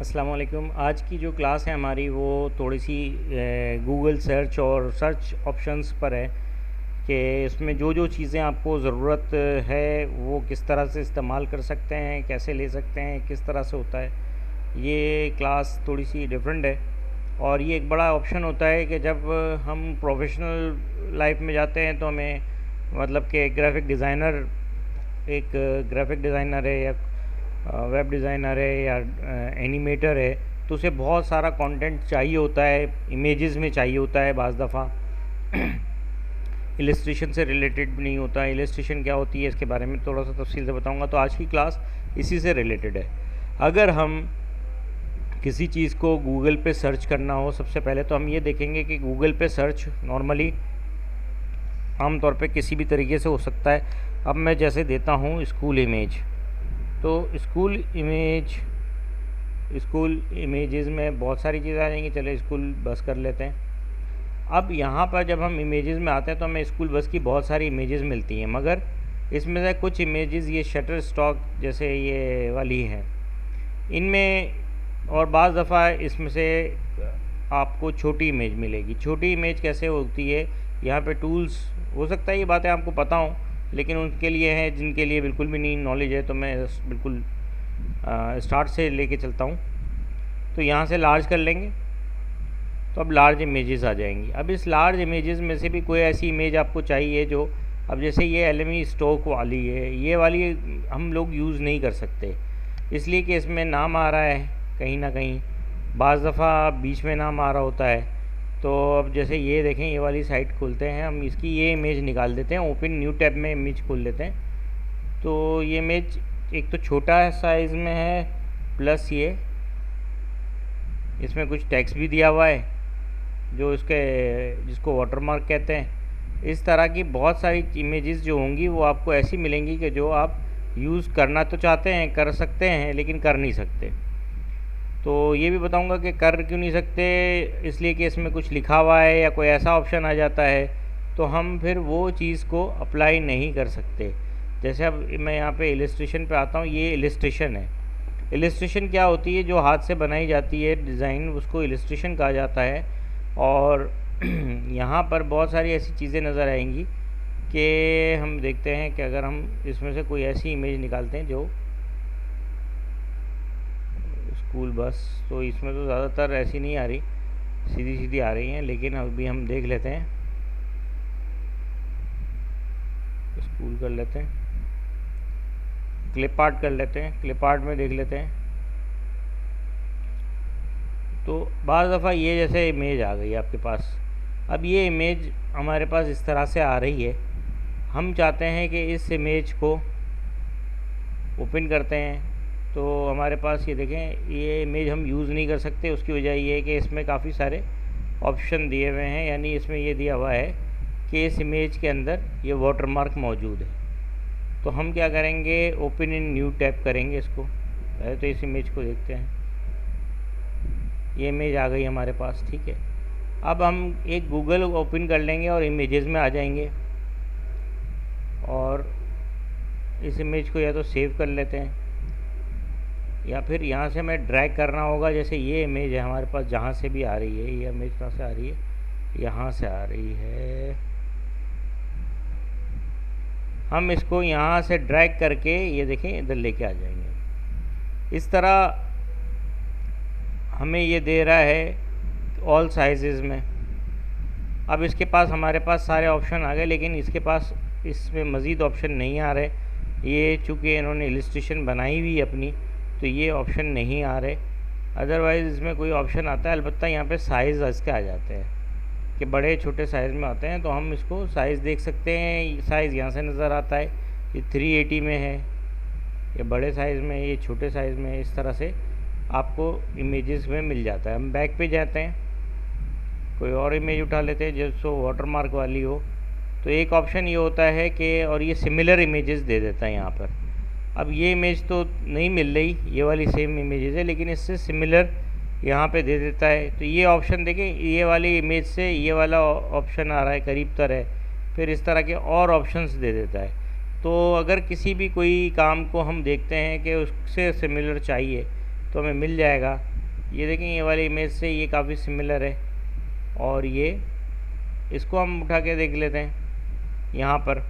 अस्सलाम वालेकुम। आज की जो क्लास है हमारी वो थोड़ी सी गूगल सर्च और सर्च ऑप्शंस पर है कि इसमें जो जो चीज़ें आपको ज़रूरत है वो किस तरह से इस्तेमाल कर सकते हैं, कैसे ले सकते हैं, किस तरह से होता है। ये क्लास थोड़ी सी डिफरेंट है और ये एक बड़ा ऑप्शन होता है कि जब हम प्रोफेशनल लाइफ में जाते हैं तो हमें मतलब कि एक ग्राफिक डिज़ाइनर है या वेब डिज़ाइनर है या एनिमेटर है, तो उसे बहुत सारा कंटेंट चाहिए होता है, इमेजेस में चाहिए होता है बाज़ दफ़ा। इलस्ट्रेशन से रिलेटेड भी नहीं होता। इलस्ट्रेशन क्या होती है इसके बारे में थोड़ा सा तफसील से बताऊंगा। तो आज की क्लास इसी से रिलेटेड है। अगर हम किसी चीज़ को गूगल पे सर्च करना हो, सबसे पहले तो हम ये देखेंगे कि गूगल पे सर्च नॉर्मली आम तौर पे किसी भी तरीके से हो सकता है। अब मैं जैसे देता हूँ स्कूल इमेज, तो स्कूल इमेजेस में बहुत सारी चीज़ें आ जाएंगी। चले स्कूल बस कर लेते हैं। अब यहाँ पर जब हम इमेजेस में आते हैं तो हमें स्कूल बस की बहुत सारी इमेजेस मिलती हैं, मगर इसमें से कुछ इमेजेस ये शटर स्टॉक जैसे ये वाली हैं इनमें, और बाज़ दफ़ा इसमें से आपको छोटी इमेज मिलेगी। छोटी इमेज कैसे होती है, यहाँ पे टूल्स, हो सकता है ये बातें आपको पता हों, लेकिन उनके लिए है जिनके लिए बिल्कुल भी नहीं नॉलेज है, तो मैं बिल्कुल स्टार्ट से लेके चलता हूँ। तो यहाँ से लार्ज कर लेंगे तो अब लार्ज इमेजेस आ जाएंगी। अब इस लार्ज इमेजेस में से भी कोई ऐसी इमेज आपको चाहिए जो, अब जैसे ये एलएमई स्टॉक वाली है, ये वाली हम लोग यूज़ नहीं कर सकते, इसलिए कि इसमें नाम आ रहा है कहीं ना कहीं, बाज़ दफ़ा बीच में नाम आ रहा होता है। तो अब जैसे ये देखें, ये वाली साइट खोलते हैं हम, इसकी ये इमेज निकाल देते हैं, ओपन न्यू टैब में इमेज खोल लेते हैं। तो ये इमेज एक तो छोटा साइज़ में है, प्लस ये इसमें कुछ टेक्स्ट भी दिया हुआ है जो जिसको वाटरमार्क कहते हैं। इस तरह की बहुत सारी इमेजेस जो होंगी वो आपको ऐसी मिलेंगी कि जो आप यूज़ करना तो चाहते हैं, कर सकते हैं, लेकिन कर नहीं सकते। तो ये भी बताऊंगा कि कर क्यों नहीं सकते, इसलिए कि इसमें कुछ लिखा हुआ है या कोई ऐसा ऑप्शन आ जाता है तो हम फिर वो चीज़ को अप्लाई नहीं कर सकते। जैसे अब मैं यहाँ पे इलस्ट्रेशन पे आता हूँ, ये इलस्ट्रेशन है। इलस्ट्रेशन क्या होती है, जो हाथ से बनाई जाती है डिज़ाइन, उसको इलस्ट्रेशन कहा जाता है। और यहाँ पर बहुत सारी ऐसी चीज़ें नज़र आएंगी कि हम देखते हैं कि अगर हम इसमें से कोई ऐसी इमेज निकालते हैं जो स्कूल बस, तो इसमें तो ज़्यादातर ऐसी नहीं आ रही, सीधी सीधी आ रही हैं, लेकिन अभी हम देख लेते हैं, स्कूल कर लेते हैं, क्लिप आर्ट कर लेते हैं, क्लिप आर्ट में देख लेते हैं। तो बाज़ दफ़ा ये जैसे इमेज आ गई आपके पास। अब ये इमेज हमारे पास इस तरह से आ रही है, हम चाहते हैं कि इस इमेज को ओपन करते हैं, तो हमारे पास ये देखें, ये इमेज हम यूज़ नहीं कर सकते। उसकी वजह ये है कि इसमें काफ़ी सारे ऑप्शन दिए हुए हैं, यानी इसमें ये दिया हुआ है कि इस इमेज के अंदर ये वाटरमार्क मौजूद है। तो हम क्या करेंगे, ओपन इन न्यू टैब करेंगे इसको। पहले तो इस इमेज को देखते हैं, ये इमेज आ गई हमारे पास, ठीक है। अब हम एक गूगल ओपन कर लेंगे और इमेजेस में आ जाएंगे, और इस इमेज को या तो सेव कर लेते हैं या फिर यहाँ से हमें ड्रैग करना होगा। जैसे ये इमेज है हमारे पास, जहाँ से भी आ रही है, ये इमेज कहाँ से आ रही है, यहाँ से आ रही है, हम इसको यहाँ से ड्रैग करके ये देखें इधर लेके आ जाएंगे। इस तरह हमें ये दे रहा है ऑल साइजेस में। अब इसके पास हमारे पास सारे ऑप्शन आ गए, लेकिन इसके पास इसमें मज़ीद ऑप्शन नहीं आ रहे। ये चूँकि इन्होंने इलस्ट्रेशन बनाई हुई अपनी, तो ये ऑप्शन नहीं आ रहे। अदरवाइज़ इसमें कोई ऑप्शन आता है, अलबत्ता यहाँ पे साइज़ इसके आ जाते हैं कि बड़े छोटे साइज़ में आते हैं, तो हम इसको साइज़ देख सकते हैं। साइज़ यहाँ से नज़र आता है, ये 380 में है, ये बड़े साइज़ में, ये छोटे साइज़ में। इस तरह से आपको इमेजेस में मिल जाता है। हम बैक पे जाते हैं, कोई और इमेज उठा लेते हैं जो वाटरमार्क वाली हो। तो एक ऑप्शन ये होता है कि, और ये सिमिलर इमेजेस दे देता है यहाँ पर। अब ये इमेज तो नहीं मिल रही, ये वाली सेम इमेजेस है, लेकिन इससे सिमिलर यहाँ पे दे देता है। तो ये ऑप्शन देखें, ये वाली इमेज से ये वाला ऑप्शन आ रहा है, करीब तर है, फिर इस तरह के और ऑप्शंस दे देता है। तो अगर किसी भी कोई काम को हम देखते हैं कि उससे सिमिलर चाहिए तो हमें मिल जाएगा। ये देखें ये वाली इमेज से ये काफ़ी सिमिलर है। और ये इसको हम उठा के देख लेते हैं। यहाँ पर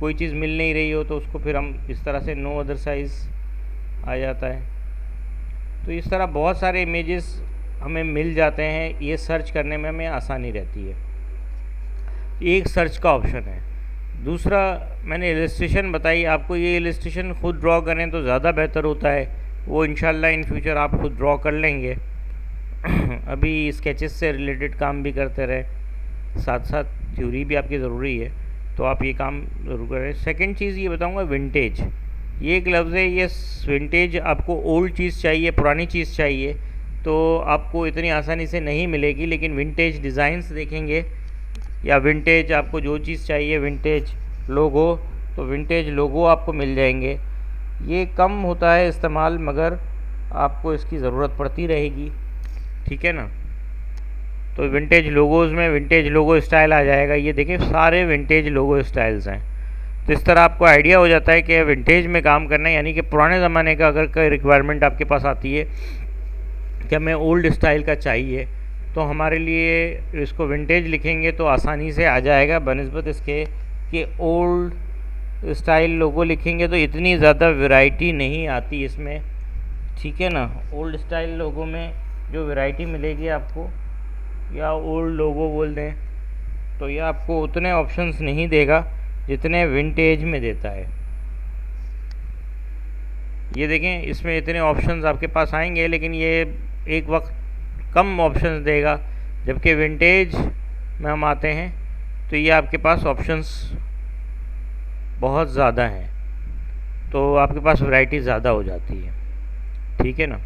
कोई चीज़ मिल नहीं रही हो तो उसको फिर हम इस तरह से नो अदर साइज़ आ जाता है। तो इस तरह बहुत सारे इमेजेस हमें मिल जाते हैं, ये सर्च करने में हमें आसानी रहती है। एक सर्च का ऑप्शन है। दूसरा मैंने इलस्ट्रेशन बताई आपको, ये इलस्ट्रेशन खुद ड्रॉ करें तो ज़्यादा बेहतर होता है, वो इंशाल्लाह इन फ्यूचर आप खुद ड्रॉ कर लेंगे। अभी स्केचेस से रिलेटेड काम भी करते रहे, साथ साथ थ्योरी भी आपकी ज़रूरी है, तो आप ये काम ज़रूर करें। सेकंड चीज़ ये बताऊंगा, विंटेज। ये एक लफ्ज़ है, ये विंटेज आपको ओल्ड चीज़ चाहिए, पुरानी चीज़ चाहिए तो आपको इतनी आसानी से नहीं मिलेगी, लेकिन विंटेज डिज़ाइंस देखेंगे या विंटेज आपको जो चीज़ चाहिए, विंटेज लोगो, तो विंटेज लोगो आपको मिल जाएंगे। ये कम होता है इस्तेमाल, मगर आपको इसकी ज़रूरत पड़ती रहेगी, ठीक है ना। तो विंटेज लोगोज़ में विंटेज लोगो स्टाइल आ जाएगा। ये देखिए सारे विंटेज लोगो स्टाइल्स हैं। तो इस तरह आपको आइडिया हो जाता है कि विंटेज में काम करना है, यानी कि पुराने ज़माने का अगर कोई रिक्वायरमेंट आपके पास आती है कि हमें ओल्ड स्टाइल का चाहिए, तो हमारे लिए इसको विंटेज लिखेंगे तो आसानी से आ जाएगा, बनिस्बत इसके कि ओल्ड स्टाइल लोगो लिखेंगे तो इतनी ज़्यादा वैरायटी नहीं आती इसमें, ठीक है ना। ओल्ड स्टाइल लोगो में जो वैरायटी मिलेगी आपको, या ओल्ड लोगो बोल दें, तो ये आपको उतने ऑप्शंस नहीं देगा जितने विंटेज में देता है। ये देखें इसमें इतने ऑप्शंस आपके पास आएंगे, लेकिन ये एक वक्त कम ऑप्शंस देगा, जबकि विंटेज में हम आते हैं तो ये आपके पास ऑप्शंस बहुत ज़्यादा हैं, तो आपके पास वैरायटी ज़्यादा हो जाती है, ठीक है ना।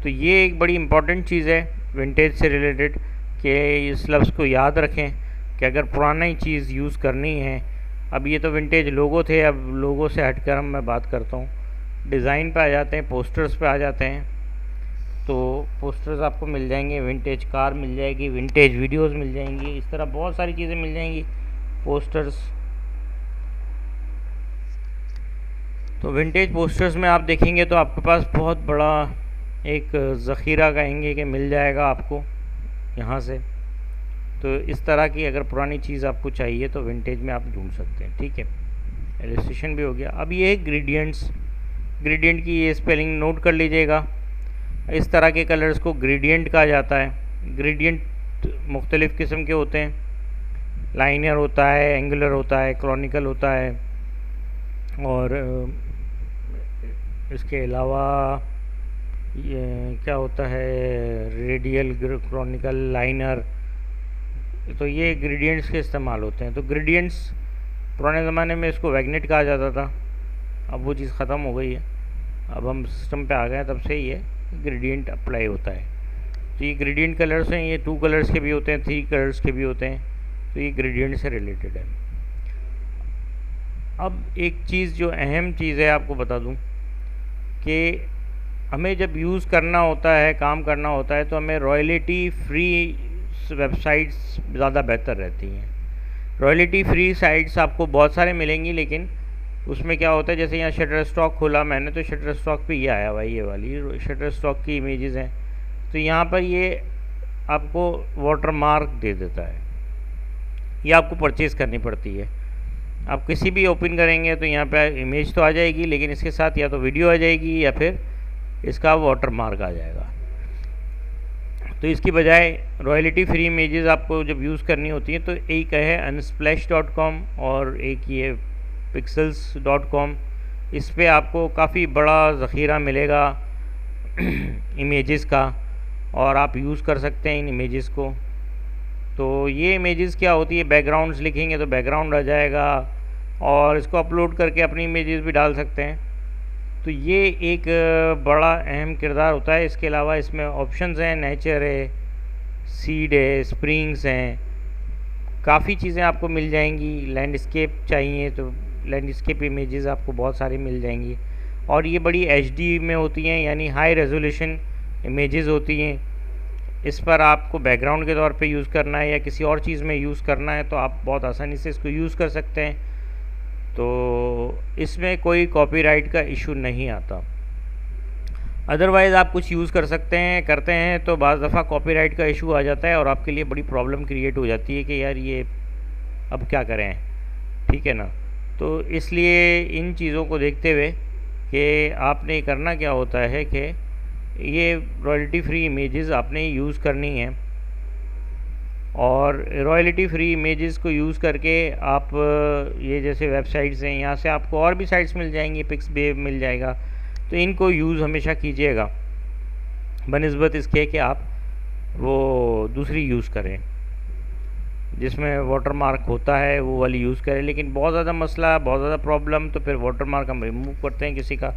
तो ये एक बड़ी इम्पॉर्टेंट चीज़ है विंटेज से रिलेटेड, कि इस लफ्ज़ को याद रखें कि अगर पुरानी चीज़ यूज़ करनी है। अब ये तो विंटेज लोगो थे, अब लोगो से हटकर हम मैं बात करता हूँ, डिज़ाइन पे आ जाते हैं, पोस्टर्स पे आ जाते हैं। तो पोस्टर्स आपको मिल जाएंगे, विंटेज कार मिल जाएगी, विंटेज वीडियोस मिल जाएंगी, इस तरह बहुत सारी चीज़ें मिल जाएंगी पोस्टर्स। तो विंटेज पोस्टर्स में आप देखेंगे तो आपके पास बहुत बड़ा एक ज़ख़ीरा कहेंगे कि मिल जाएगा आपको यहाँ से। तो इस तरह की अगर पुरानी चीज़ आपको चाहिए तो विंटेज में आप ढूंढ सकते हैं, ठीक है। इलस्ट्रेशन भी हो गया। अब ये है ग्रेडियंट्स। ग्रेडियंट की ये स्पेलिंग नोट कर लीजिएगा। इस तरह के कलर्स को ग्रेडियंट कहा जाता है। ग्रेडियंट मुख्तलिफ़ किस्म के होते हैं, लाइनर होता है, एंगुलर होता है, क्रॉनिकल होता है, और इसके अलावा ये क्या होता है, रेडियल, क्रॉनिकल, लाइनर। तो ये ग्रेडियंट्स के इस्तेमाल होते हैं। तो ग्रेडियंट्स पुराने ज़माने में इसको वैगनेट कहा जाता था, अब वो चीज़ ख़त्म हो गई है, अब हम सिस्टम पे आ गए, तब से ये ग्रेडियंट अप्लाई होता है। तो ये ग्रेडियंट कलर्स हैं, ये 2 कलर्स के भी होते हैं, 3 कलर्स के भी होते हैं, तो ये ग्रेडियंट से रिलेटेड है। अब एक चीज़ जो अहम चीज़ है आपको बता दूं कि हमें जब यूज़ करना होता है, काम करना होता है, तो हमें रॉयल्टी फ्री वेबसाइट्स ज़्यादा बेहतर रहती हैं। रॉयल्टी फ्री साइट्स आपको बहुत सारे मिलेंगी, लेकिन उसमें क्या होता है, जैसे यहाँ शटर स्टॉक खोला मैंने, तो शटर स्टॉक पे ये आया हुआ, ये वाली शटर स्टॉक की इमेजेस हैं। तो यहाँ पर ये आपको वाटर मार्क दे देता है, ये आपको परचेज़ करनी पड़ती है। आप किसी भी ओपन करेंगे तो यहाँ पे इमेज तो आ जाएगी, लेकिन इसके साथ या तो वीडियो आ जाएगी या फिर इसका वाटर मार्क आ जाएगा। तो इसकी बजाय रॉयल्टी फ्री इमेजेस आपको जब यूज़ करनी होती है तो एक है unsplash.com और एक ये pixels.com। इस पे आपको काफ़ी बड़ा ज़ख़ीरा मिलेगा इमेजेस का, और आप यूज़ कर सकते हैं इन इमेजेस को। तो ये इमेजेस क्या होती है, बैकग्राउंड्स लिखेंगे तो बैकग्राउंड आ जाएगा, और इसको अपलोड करके अपनी इमेजेस भी डाल सकते हैं। तो ये एक बड़ा अहम किरदार होता है। इसके अलावा इसमें ऑप्शंस हैं, नेचर है, सीड है, स्प्रिंग्स हैं, काफ़ी चीज़ें आपको मिल जाएंगी। लैंडस्केप चाहिए तो लैंडस्केप इमेजेस आपको बहुत सारी मिल जाएंगी, और ये बड़ी HD में होती हैं, यानी हाई रेजोल्यूशन इमेजेस होती हैं। इस पर आपको बैकग्राउंड के तौर पे यूज़ करना है या किसी और चीज़ में यूज़ करना है तो आप बहुत आसानी से इसको यूज़ कर सकते हैं। तो इसमें कोई कॉपीराइट का इशू नहीं आता। अदरवाइज़ आप कुछ यूज़ कर सकते हैं, करते हैं तो बाज़ दफ़ा कॉपीराइट का इशू आ जाता है और आपके लिए बड़ी प्रॉब्लम क्रिएट हो जाती है कि यार ये अब क्या करें, ठीक है ना। तो इसलिए इन चीज़ों को देखते हुए कि आपने करना क्या होता है कि ये रॉयल्टी फ्री इमेजेस आपने यूज़ करनी है, और रॉयल्टी फ्री इमेजेस को यूज़ करके आप ये जैसे वेबसाइट्स हैं, यहाँ से आपको और भी साइट्स मिल जाएंगी, पिक्सबेब मिल जाएगा, तो इनको यूज़ हमेशा कीजिएगा बनिस्बत इसके कि आप वो दूसरी यूज़ करें जिसमें वाटर मार्क होता है, वो वाली यूज़ करें। लेकिन बहुत ज़्यादा मसला, बहुत ज़्यादा प्रॉब्लम, तो फिर वाटर मार्क हम रिमूव करते हैं किसी का।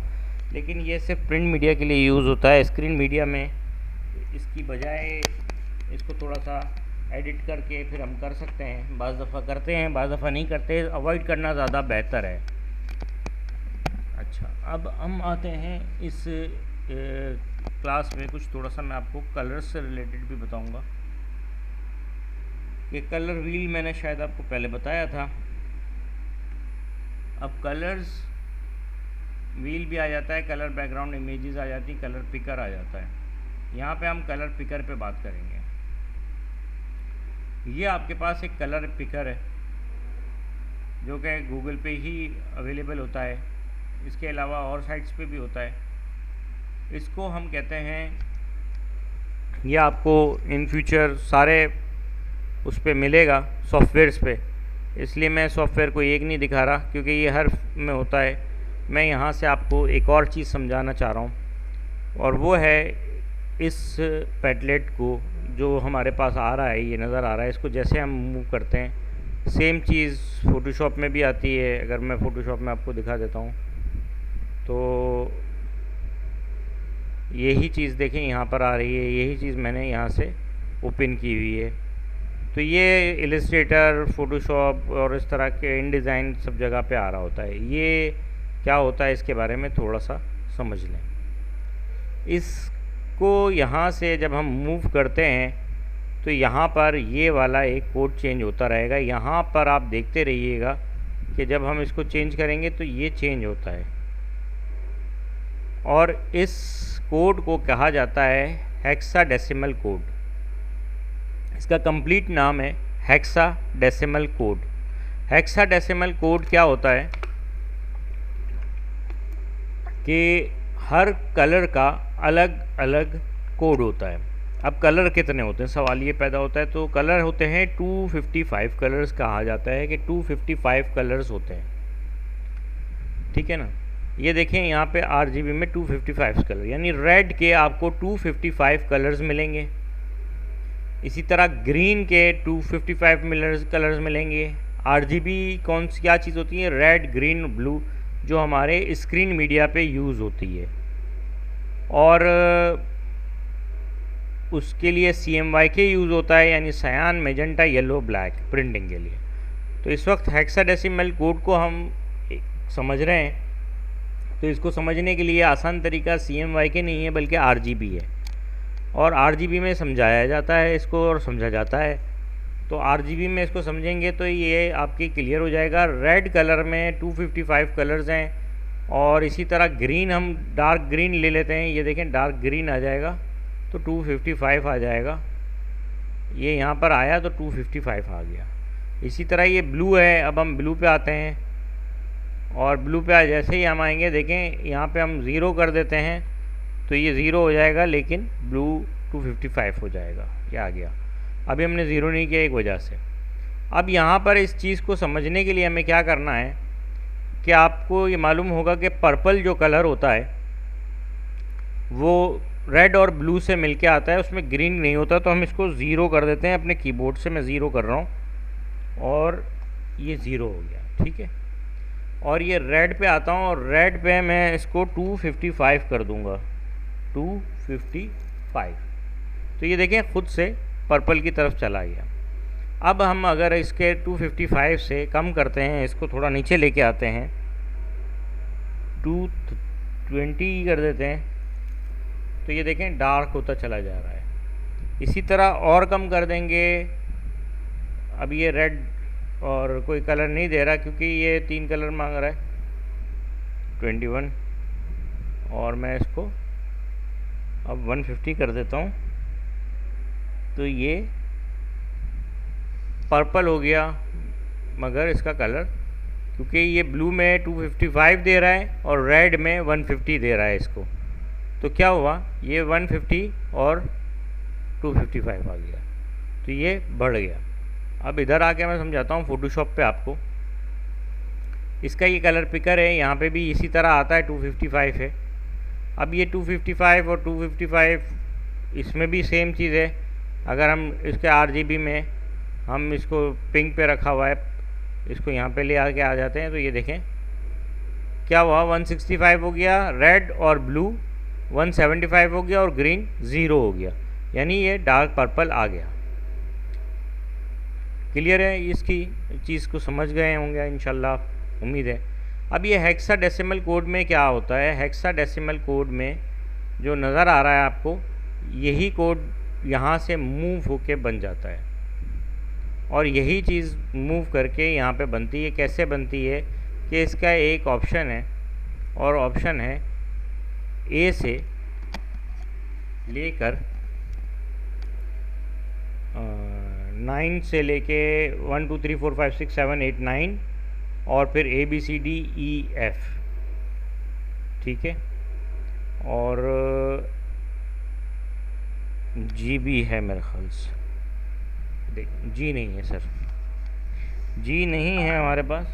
लेकिन ये सिर्फ प्रिंट मीडिया के लिए यूज़ होता है। स्क्रीन मीडिया में इसकी बजाय इसको थोड़ा सा एडिट करके फिर हम कर सकते हैं। बाज़ दफ़ा करते हैं, बाज़ दफ़ा नहीं करते। अवॉइड करना ज़्यादा बेहतर है। अच्छा, अब हम आते हैं इस क्लास में कुछ थोड़ा सा मैं आपको कलर्स से रिलेटेड भी बताऊंगा कि कलर व्हील मैंने शायद आपको पहले बताया था। अब कलर्स व्हील भी आ जाता है, कलर बैकग्राउंड इमेजेस आ जाती, कलर पिकर आ जाता है। यहाँ पे हम कलर पिकर पे बात करेंगे। ये आपके पास एक कलर पिकर है जो कि गूगल पे ही अवेलेबल होता है, इसके अलावा और साइट्स पे भी होता है। इसको हम कहते हैं, ये आपको इन फ्यूचर सारे उस पे मिलेगा सॉफ्टवेयर्स पे, इसलिए मैं सॉफ्टवेयर को एक नहीं दिखा रहा क्योंकि ये हर में होता है। मैं यहाँ से आपको एक और चीज़ समझाना चाह रहा हूँ, और वो है इस पैडलेट को जो हमारे पास आ रहा है, ये नज़र आ रहा है, इसको जैसे हम मूव करते हैं सेम चीज़ फ़ोटोशॉप में भी आती है। अगर मैं फ़ोटोशॉप में आपको दिखा देता हूँ तो यही चीज़ देखें यहाँ पर आ रही है, यही चीज़ मैंने यहाँ से ओपन की हुई है। तो ये इलस्ट्रेटर, फ़ोटोशॉप और इस तरह के इन डिज़ाइन सब जगह पे आ रहा होता है। ये क्या होता है इसके बारे में थोड़ा सा समझ लें। इसको यहाँ से जब हम मूव करते हैं तो यहाँ पर ये वाला एक कोड चेंज होता रहेगा। यहाँ पर आप देखते रहिएगा कि जब हम इसको चेंज करेंगे तो ये चेंज होता है, और इस कोड को कहा जाता है हेक्साडेसिमल कोड। इसका कंप्लीट नाम है हेक्साडेसिमल कोड। हेक्साडेसिमल कोड क्या होता है कि हर कलर का अलग अलग कोड होता है। अब कलर कितने होते हैं, सवाल ये पैदा होता है। तो कलर होते हैं 255 कलर्स, कहा जाता है कि 255 कलर्स होते हैं, ठीक है ना। ये देखें यहाँ पे RGB में 255 कलर, यानी रेड के आपको 255 कलर्स मिलेंगे। इसी तरह ग्रीन के 255 कलर्स मिलेंगे। RGB कौन सी क्या चीज़ होती है, रेड, ग्रीन, ब्लू, जो हमारे स्क्रीन मीडिया पे यूज़ होती है। और उसके लिए CMYK यूज़ होता है, यानी सयान, मेजेंटा, येलो, ब्लैक प्रिंटिंग के लिए। तो इस वक्त हेक्साडेसिमल कोड को हम समझ रहे हैं, तो इसको समझने के लिए आसान तरीका CMYK नहीं है बल्कि RGB है, और RGB में समझाया जाता है इसको और समझा जाता है। तो RGB में इसको समझेंगे तो ये आपकी क्लियर हो जाएगा। रेड कलर में 255 कलर्स हैं, और इसी तरह ग्रीन हम डार्क ग्रीन ले लेते हैं, ये देखें डार्क ग्रीन आ जाएगा तो 255 आ जाएगा। ये यहाँ पर आया तो 255 आ गया। इसी तरह ये ब्लू है, अब हम ब्लू पे आते हैं, और ब्लू पे जैसे ही हम आएंगे देखें यहाँ पे हम ज़ीरो कर देते हैं तो ये ज़ीरो हो जाएगा, लेकिन ब्लू 255 हो जाएगा। ये आ गया। अभी हमने ज़ीरो नहीं किया एक वजह से। अब यहाँ पर इस चीज़ को समझने के लिए हमें क्या करना है कि आपको ये मालूम होगा कि पर्पल जो कलर होता है वो रेड और ब्लू से मिलके आता है, उसमें ग्रीन नहीं होता। तो हम इसको ज़ीरो कर देते हैं अपने कीबोर्ड से। मैं ज़ीरो कर रहा हूँ और ये ज़ीरो हो गया, ठीक है। और ये रेड पे आता हूँ, और रेड पे मैं इसको 255 कर दूँगा, 255। तो ये देखें खुद से पर्पल की तरफ चला गया। अब हम अगर इसके 255 से कम करते हैं, इसको थोड़ा नीचे लेके आते हैं, 220 कर देते हैं, तो ये देखें डार्क होता चला जा रहा है। इसी तरह और कम कर देंगे। अब ये रेड और कोई कलर नहीं दे रहा क्योंकि ये 3 कलर मांग रहा है, 21, और मैं इसको अब 150 कर देता हूँ, तो ये पर्पल हो गया, मगर इसका कलर, क्योंकि ये ब्लू में 255 दे रहा है और रेड में 150 दे रहा है इसको, तो क्या हुआ, ये 150 और 255 आ गया, तो ये बढ़ गया। अब इधर आके मैं समझाता हूँ फ़ोटोशॉप पे आपको। इसका ये कलर पिकर है, यहाँ पे भी इसी तरह आता है, 255 है। अब ये 255 और 255 इसमें भी सेम चीज़ है। अगर हम इसके RGB में हम इसको पिंक पे रखा हुआ है, इसको यहाँ पे ले आके आ जाते हैं, तो ये देखें क्या हुआ, 165 हो गया रेड और ब्लू, 175 हो गया और ग्रीन 0 हो गया, यानी ये डार्क पर्पल आ गया। क्लियर है, इसकी चीज़ को समझ गए होंगे इंशाल्लाह, उम्मीद है। अब ये हेक्साडेसिमल कोड में क्या होता है, हेक्साडेसिमल कोड में जो नज़र आ रहा है आपको, यही कोड यहाँ से मूव होके बन जाता है, और यही चीज़ मूव करके यहाँ पे बनती है। कैसे बनती है कि इसका एक ऑप्शन है, और ऑप्शन है ए से लेकर 9 से लेके 1 2 3 4 5 6 7 8 9 और फिर ABCDEF, ठीक है, और जी भी है मेरे ख्याल से, देख जी नहीं है सर, जी नहीं है हमारे पास।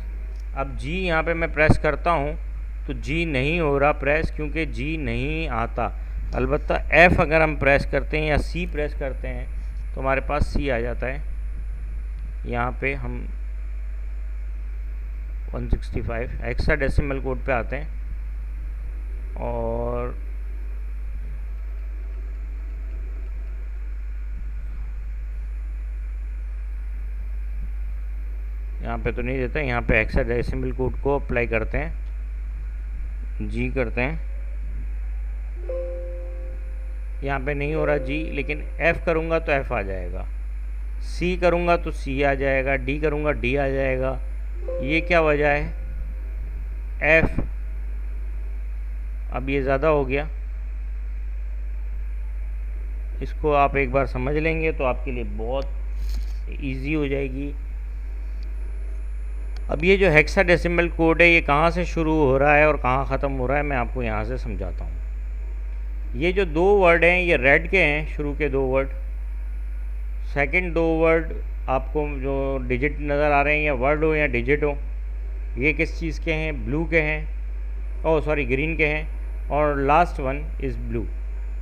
अब जी यहाँ पे मैं प्रेस करता हूँ तो जी नहीं हो रहा प्रेस, क्योंकि जी नहीं आता। अलबत्ता F अगर हम प्रेस करते हैं या C प्रेस करते हैं तो हमारे पास C आ जाता है। यहाँ पे हम 165 हेक्साडेसिमल कोड पे आते हैं, और यहाँ पे तो नहीं देता, यहाँ पे हेक्साडेसिमल कोड को अप्लाई करते हैं, जी करते हैं। यहाँ पे नहीं हो रहा जी, लेकिन F करूँगा तो F आ जाएगा, C करूँगा तो C आ जाएगा, D करूँगा D आ जाएगा। ये क्या वजह है, F, अब ये ज़्यादा हो गया, इसको आप एक बार समझ लेंगे तो आपके लिए बहुत इजी हो जाएगी। अब ये जो हेक्साडेसिमल कोड है, ये कहाँ से शुरू हो रहा है और कहाँ ख़त्म हो रहा है, मैं आपको यहाँ से समझाता हूँ। ये जो दो वर्ड हैं ये रेड के हैं, शुरू के दो वर्ड। सेकंड दो वर्ड आपको जो डिजिट नज़र आ रहे हैं, या वर्ड हो या डिजिट हो, ये किस चीज़ के हैं, ब्लू के हैं, ओह सॉरी ग्रीन के हैं, और लास्ट वन इज़ ब्लू।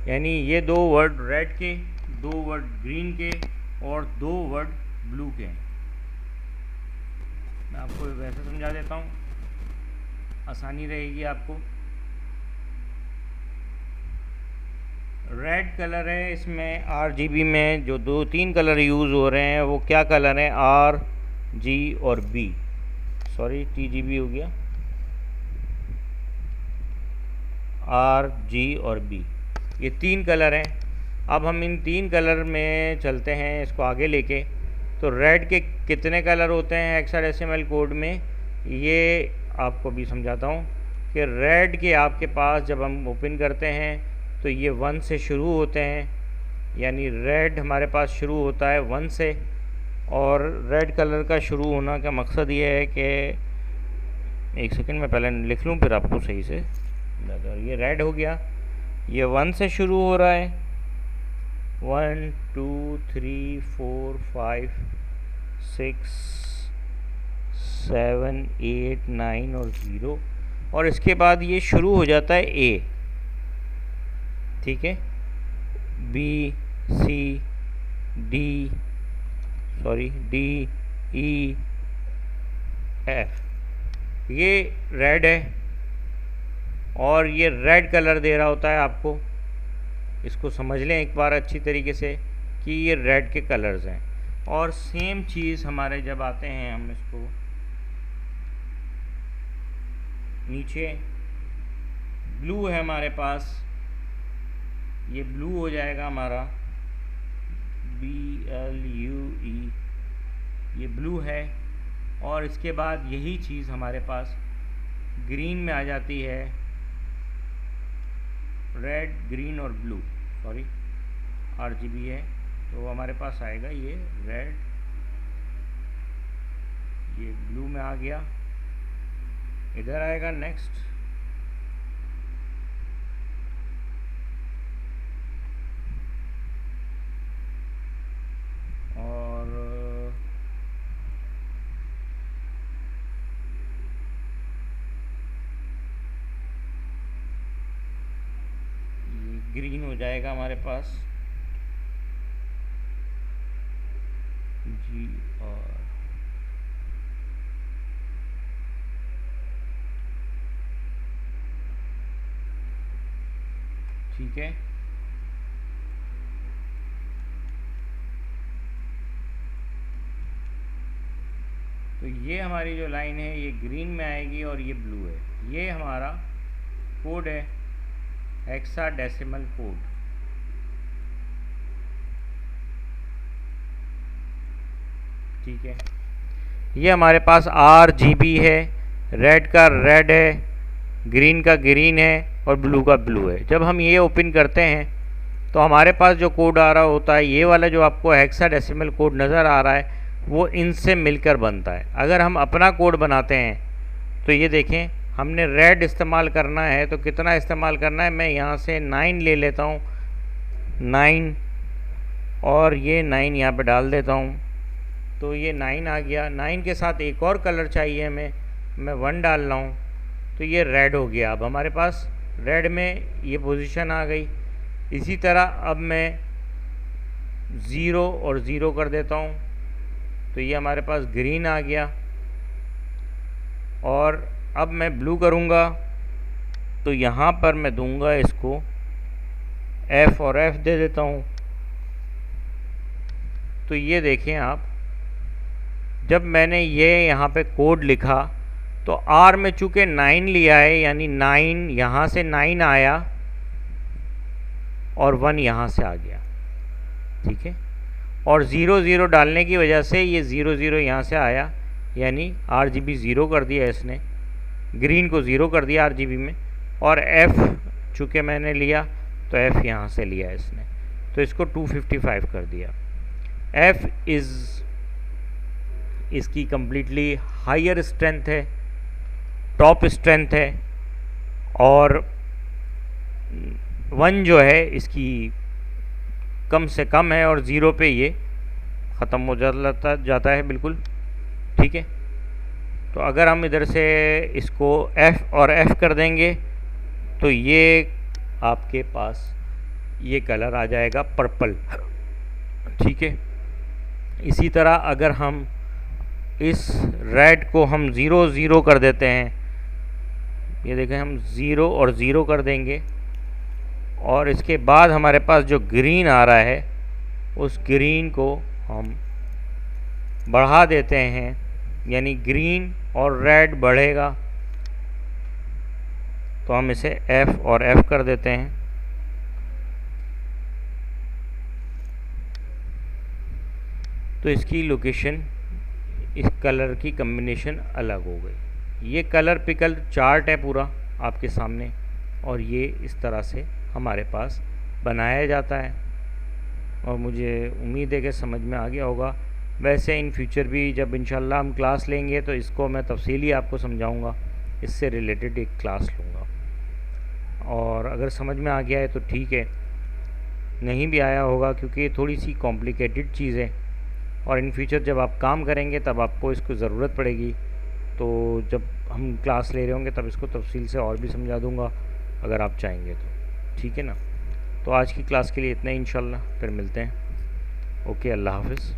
यानी ये दो वर्ड रेड के, दो वर्ड ग्रीन के और दो वर्ड ब्लू के हैं। मैं आपको वैसे समझा देता हूँ, आसानी रहेगी आपको। रेड कलर है, इसमें RGB में जो दो तीन कलर यूज़ हो रहे हैं वो क्या कलर हैं, RG और B, सॉरी TGB हो गया, RG और B, ये तीन कलर हैं। अब हम इन तीन कलर में चलते हैं, इसको आगे लेके। तो रेड के कितने कलर होते हैं हेक्साडेसिमल कोड में, ये आपको भी समझाता हूँ कि रेड के आपके पास जब हम ओपन करते हैं तो ये 1 से शुरू होते हैं, यानी रेड हमारे पास शुरू होता है 1 से। और रेड कलर का शुरू होना का मकसद ये है कि, एक सेकंड में पहले लिख लूँ फिर आपको सही से। ये रेड हो गया, ये 1 से शुरू हो रहा है, 1 2 3 4 5 6 7 8 9 और 0, और इसके बाद ये शुरू हो जाता है A, ठीक है, B C D E F, ये रेड है, और ये रेड कलर दे रहा होता है आपको। इसको समझ लें एक बार अच्छी तरीके से कि ये रेड के कलर्स हैं। और सेम चीज़ हमारे जब आते हैं, हम इसको नीचे, ब्लू है हमारे पास, ये ब्लू हो जाएगा हमारा BLUE, ये ब्लू है। और इसके बाद यही चीज़ हमारे पास ग्रीन में आ जाती है, रेड ग्रीन और ब्लू। सॉरी RGB है, तो हमारे पास आएगा ये रेड, ये ब्लू में आ गया। इधर आएगा नेक्स्ट, और ये ग्रीन हो जाएगा हमारे पास जी। और ठीक है, तो ये हमारी जो लाइन है ये ग्रीन में आएगी और ये ब्लू है। ये हमारा कोड है, हेक्साडेसिमल कोड। ठीक है, ये हमारे पास RGB है, रेड का रेड है, ग्रीन का ग्रीन है और ब्लू का ब्लू है। जब हम ये ओपन करते हैं तो हमारे पास जो कोड आ रहा होता है, ये वाला जो आपको हेक्साडेसिमल कोड नज़र आ रहा है, वो इनसे मिलकर बनता है। अगर हम अपना कोड बनाते हैं तो ये देखें, हमने रेड इस्तेमाल करना है, तो कितना इस्तेमाल करना है, मैं यहाँ से 9 ले लेता हूँ, 9, और ये 9 यहाँ पे डाल देता हूँ, तो ये 9 आ गया। 9 के साथ एक और कलर चाहिए हमें, मैं 1 डाल रहा हूँ, तो ये रेड हो गया। अब हमारे पास रेड में ये पोजीशन आ गई। इसी तरह अब मैं 0 और 0 कर देता हूँ, तो ये हमारे पास ग्रीन आ गया। और अब मैं ब्लू करूँगा, तो यहाँ पर मैं दूंगा इसको F और F दे देता हूँ। तो ये देखें आप, जब मैंने ये यहाँ पे कोड लिखा तो R में चूँकि 9 लिया है, यानी 9 यहाँ से 9 आया और 1 यहाँ से आ गया। ठीक है, और 0 0 डालने की वजह से ये 0 0 यहाँ से आया, यानी RGB 0 कर दिया इसने, ग्रीन को 0 कर दिया RGB में। और F चूँकि मैंने लिया तो F यहाँ से लिया इसने, तो इसको 255 कर दिया। F इसकी कम्प्लीटली हायर स्ट्रेंथ है, टॉप स्ट्रेंथ है, और 1 जो है इसकी कम से कम है, और 0 पे ये ख़त्म हो जाता है बिल्कुल। ठीक है, तो अगर हम इधर से इसको F और F कर देंगे तो ये आपके पास ये कलर आ जाएगा पर्पल। ठीक है, इसी तरह अगर हम इस रेड को हम 0 0 कर देते हैं, ये देखें हम 0 और 0 कर देंगे, और इसके बाद हमारे पास जो ग्रीन आ रहा है उस ग्रीन को हम बढ़ा देते हैं, यानी ग्रीन और रेड बढ़ेगा, तो हम इसे F और F कर देते हैं। तो इसकी लोकेशन, इस कलर की कम्बिनेशन अलग हो गई। ये कलर पिकल चार्ट है पूरा आपके सामने, और ये इस तरह से हमारे पास बनाया जाता है, और मुझे उम्मीद है कि समझ में आ गया होगा। वैसे इन फ्यूचर भी जब इंशाल्लाह हम क्लास लेंगे तो इसको मैं तफसीली आपको समझाऊंगा, इससे रिलेटेड एक क्लास लूँगा। और अगर समझ में आ गया है तो ठीक है, नहीं भी आया होगा क्योंकि ये थोड़ी सी कॉम्प्लिकेटेड चीज़ है, और इन फ्यूचर जब आप काम करेंगे तब आपको इसको ज़रूरत पड़ेगी। तो जब हम क्लास ले रहे होंगे तब इसको तफसील से और भी समझा दूँगा अगर आप चाहेंगे तो। ठीक है ना, तो आज की क्लास के लिए इतना ही, इंशाल्लाह फिर मिलते हैं। ओके, अल्लाह हाफ़िज़।